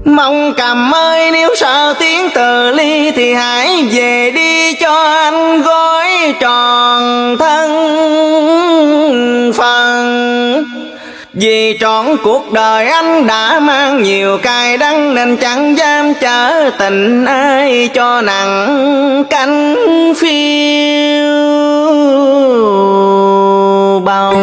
Mong Cầm ơi, nếu sợ tiếng từ ly thì hãy về đi cho anh gói tròn thân phần. Vì trọn cuộc đời anh đã mang nhiều cay đắng, nên chẳng dám chở tình ai cho nặng cánh phiêu bồng.